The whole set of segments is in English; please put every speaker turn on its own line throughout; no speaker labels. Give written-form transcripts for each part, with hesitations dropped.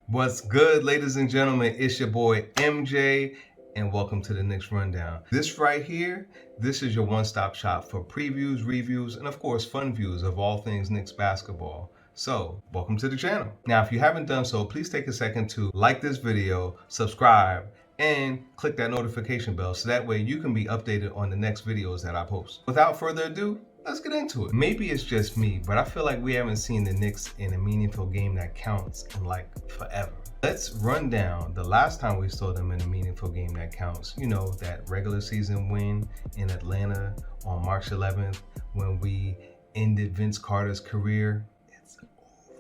What's good, ladies and gentlemen? It's your boy MJ, and welcome to the Knicks Rundown. This right here, this is your one-stop shop for previews, reviews, and of course, fun views of all things Knicks basketball. So, welcome to the channel. Now, if you haven't done so, please take a second to like this video, subscribe, and click that notification bell so that way you can be updated on the next videos that I post. Without further ado, let's get into it. Maybe it's just me, but I feel like we haven't seen the Knicks in a meaningful game that counts in like forever. Let's run down the last time we saw them in a meaningful game that counts. You know, that regular season win in Atlanta on March 11th when we ended Vince Carter's career. It's over.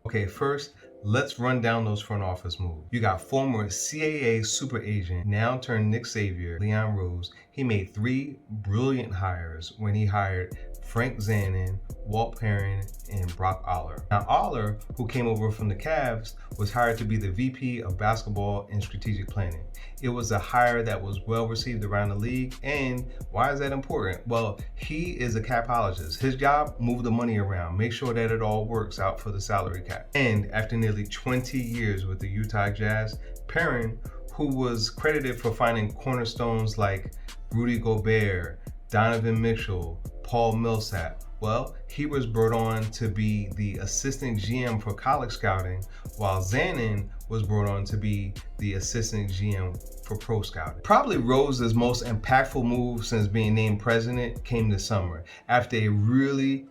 Okay, first, let's run down those front office moves. You got former CAA super agent, now turned Knicks savior, Leon Rose. He made 3 brilliant hires when he hired Frank Zanin, Walt Perrin, and Brock Aller. Now, Aller, who came over from the Cavs, was hired to be the VP of Basketball and Strategic Planning. It was a hire that was well received around the league. And why is that important? Well, he is a capologist. His job, move the money around, make sure that it all works out for the salary cap. And after nearly 20 years with the Utah Jazz, Perrin, who was credited for finding cornerstones like Rudy Gobert, Donovan Mitchell, Paul Millsap, well, he was brought on to be the assistant GM for college scouting, while Zanin was brought on to be the assistant GM for pro scouting. Probably Rose's most impactful move since being named president came this summer after a really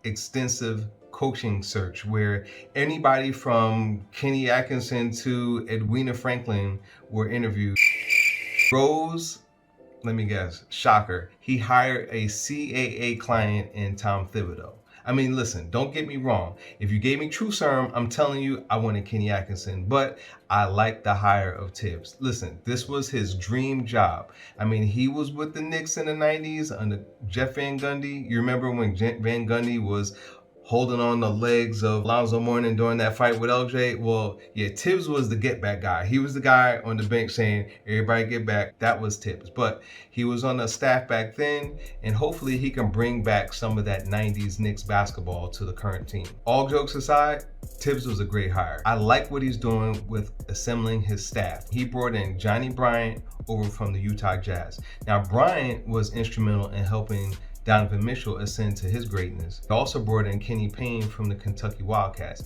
extensive coaching search where anybody from Kenny Atkinson to Edwina Franklin were interviewed. Rose, let me guess, shocker, he hired a CAA client in Tom Thibodeau. I mean, listen, don't get me wrong. If you gave me true serum, I'm telling you, I wanted Kenny Atkinson, but I like the hire of Tibbs. Listen, this was his dream job. I mean, he was with the Knicks in the 90s under Jeff Van Gundy. You remember when Van Gundy was holding on the legs of Lonzo Mourning during that fight with LJ? Well, yeah, Tibbs was the get back guy. He was the guy on the bench saying, everybody get back. That was Tibbs. But he was on the staff back then, and hopefully he can bring back some of that 90s Knicks basketball to the current team. All jokes aside, Tibbs was a great hire. I like what he's doing with assembling his staff. He brought in Johnny Bryant over from the Utah Jazz. Now, Bryant was instrumental in helping Donovan Mitchell ascend to his greatness. He also brought in Kenny Payne from the Kentucky Wildcats.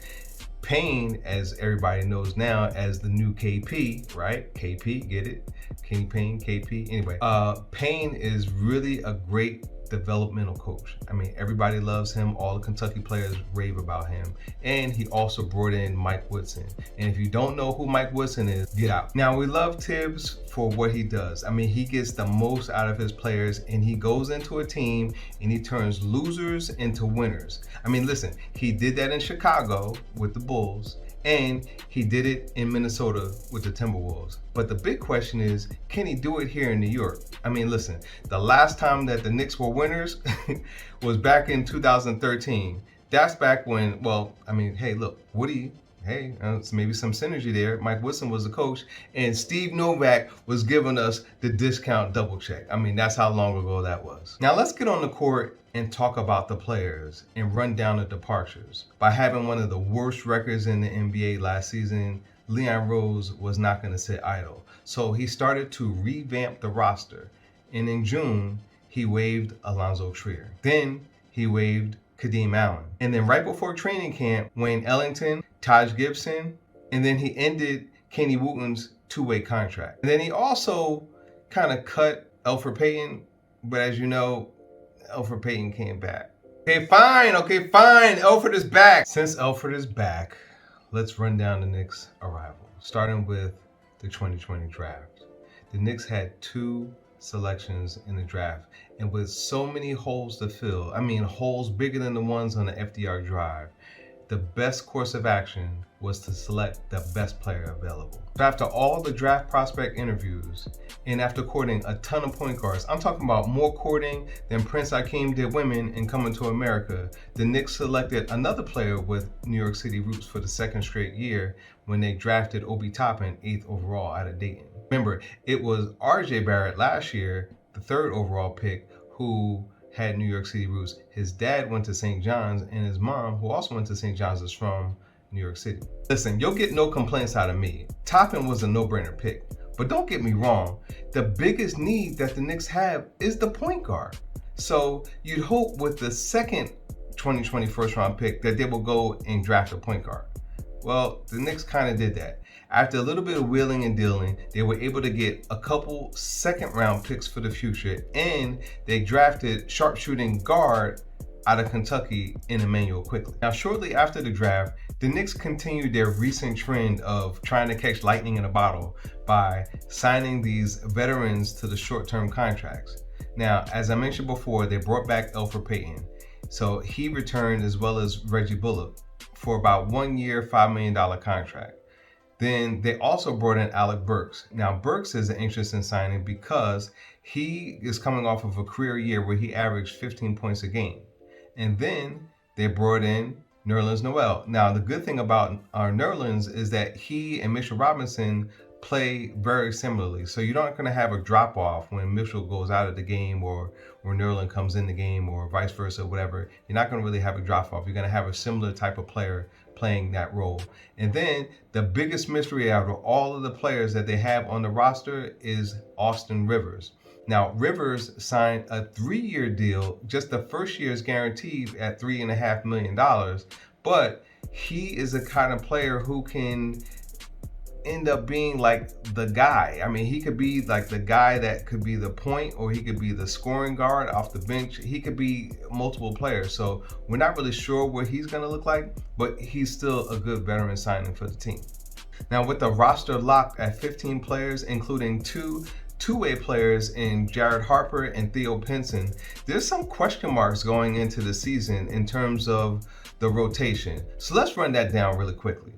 Payne, as everybody knows now, as the new KP, right? KP, get it? Kenny Payne, KP. Anyway, Payne is really a great developmental coach. I mean, everybody loves him. All the Kentucky players rave about him. And he also brought in Mike Woodson. And if you don't know who Mike Woodson is, get out. Now, we love Tibbs for what he does. I mean, he gets the most out of his players, and he goes into a team and he turns losers into winners. I mean, listen, he did that in Chicago with the Bulls, and he did it in Minnesota with the Timberwolves. But the big question is, can he do it here in New York? I mean, listen, the last time that the Knicks were winners was back in 2013. That's back when, well, I mean, hey, look, Woody, hey, maybe some synergy there. Mike Woodson was the coach, and Steve Novak was giving us the discount double check. I mean, that's how long ago that was. Now let's get on the court and talk about the players and run down the departures. By having one of the worst records in the NBA last season, Leon Rose was not going to sit idle. So he started to revamp the roster. And in June, he waived Alonzo Trier. Then he waived Kadeem Allen. And then right before training camp, Wayne Ellington, Taj Gibson, and then he ended Kenny Wooten's 2-way contract. And then he also kind of cut Elfrid Payton, but as you know, Elfrid Payton came back. Okay, fine. Elfrid is back. Since Elfrid is back, let's run down the Knicks' arrival, starting with the 2020 draft. The Knicks had 2 selections in the draft, and with so many holes to fill, I mean holes bigger than the ones on the FDR drive, the best course of action was to select the best player available. So after all the draft prospect interviews, and after courting a ton of point guards, I'm talking about more courting than Prince Akeem did women in Coming to America, the Knicks selected another player with New York City roots for the 2nd straight year when they drafted Obi Toppin 8th overall out of Dayton. Remember, it was RJ Barrett last year, the 3rd overall pick, who had New York City roots. His dad went to St. John's, and his mom, who also went to St. John's, is from New York City. Listen, you'll get no complaints out of me. Toppin was a no-brainer pick. But don't get me wrong, the biggest need that the Knicks have is the point guard. So you'd hope with the second 2020 first round pick that they will go and draft a point guard. Well, the Knicks kind of did that. After a little bit of wheeling and dealing, they were able to get a couple second round picks for the future, and they drafted sharpshooting guard out of Kentucky in Immanuel Quickley. Now, shortly after the draft, the Knicks continued their recent trend of trying to catch lightning in a bottle by signing these veterans to the short-term contracts. Now, as I mentioned before, they brought back Elfrid Payton. So he returned, as well as Reggie Bullock, for about 1 year, $5 million contract. Then they also brought in Alec Burks. Now, Burks is an interesting signing because he is coming off of a career year where he averaged 15 points a game. And then they brought in Nerlens Noel. Now, the good thing about Nerlens is that he and Mitchell Robinson play very similarly. So you're not going to have a drop off when Mitchell goes out of the game or when Nerlens comes in the game or vice versa, whatever. You're not going to really have a drop off. You're going to have a similar type of player playing that role. And then the biggest mystery out of all of the players that they have on the roster is Austin Rivers. Now, Rivers signed a 3-year deal. Just the first year is guaranteed at $3.5 million. But he is the kind of player who can end up being like the guy. I mean, he could be like the guy that could be the point, or he could be the scoring guard off the bench. He could be multiple players. So we're not really sure what he's going to look like, but he's still a good veteran signing for the team. Now, with the roster locked at 15 players, including two-way players in Jared Harper and Theo Pinson, there's some question marks going into the season in terms of the rotation. So let's run that down really quickly.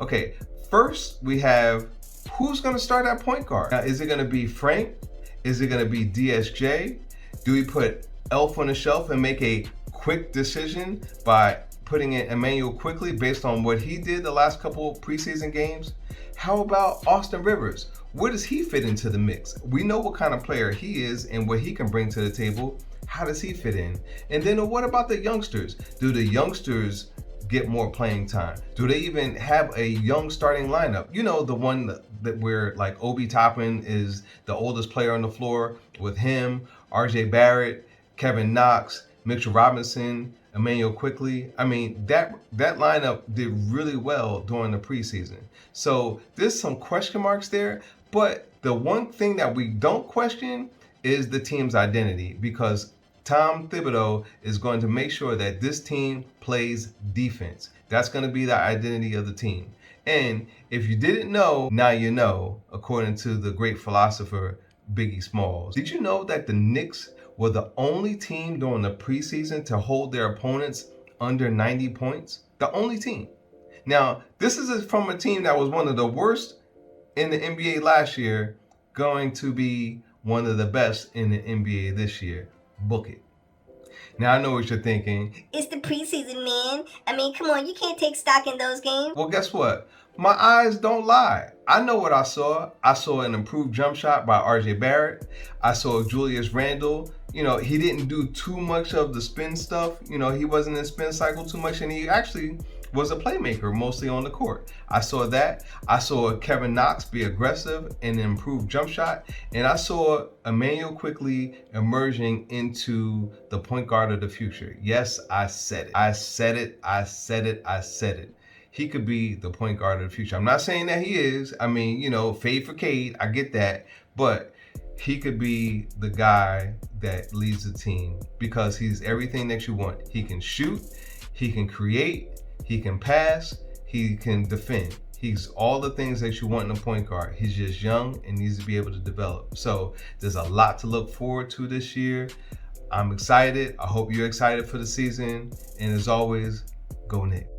Okay, first we have who's going to start at point guard. Now, is it going to be Frank? Is it going to be DSJ? Do we put Elf on the shelf and make a quick decision by putting in Immanuel Quickley based on what he did the last couple of preseason games? How about Austin Rivers? Where does he fit into the mix? We know what kind of player he is and what he can bring to the table. How does he fit in? And then what about the youngsters? Do the youngsters get more playing time? Do they even have a young starting lineup? You know, the one that where like Obi Toppin is the oldest player on the floor, with him, RJ Barrett, Kevin Knox, Mitchell Robinson, Immanuel Quickley. I mean, that lineup did really well during the preseason. So there's some question marks there, but the one thing that we don't question is the team's identity, because Tom Thibodeau is going to make sure that this team plays defense. That's going to be the identity of the team. And if you didn't know, now you know, according to the great philosopher Biggie Smalls. Did you know that the Knicks were the only team during the preseason to hold their opponents under 90 points? The only team. Now, this is from a team that was one of the worst in the NBA last year, going to be one of the best in the NBA this year. Book it. Now, I know what you're thinking.
It's the preseason, man. I mean, come on, you can't take stock in those games.
Well, guess what? My eyes don't lie. I know what I saw. I saw an improved jump shot by RJ Barrett. I saw Julius Randle. You know, he didn't do too much of the spin stuff. You know, he wasn't in spin cycle too much, and he actually was a playmaker mostly on the court. I saw that. I saw Kevin Knox be aggressive and improve jump shot. And I saw Immanuel Quickley emerging into the point guard of the future. Yes, I said it. I said it. I said it. I said it. He could be the point guard of the future. I'm not saying that he is. I mean, you know, fade for Cade. I get that. But he could be the guy that leads the team, because he's everything that you want. He can shoot. He can create. He can pass, he can defend. He's all the things that you want in a point guard. He's just young and needs to be able to develop. So there's a lot to look forward to this year. I'm excited. I hope you're excited for the season. And as always, go Knicks.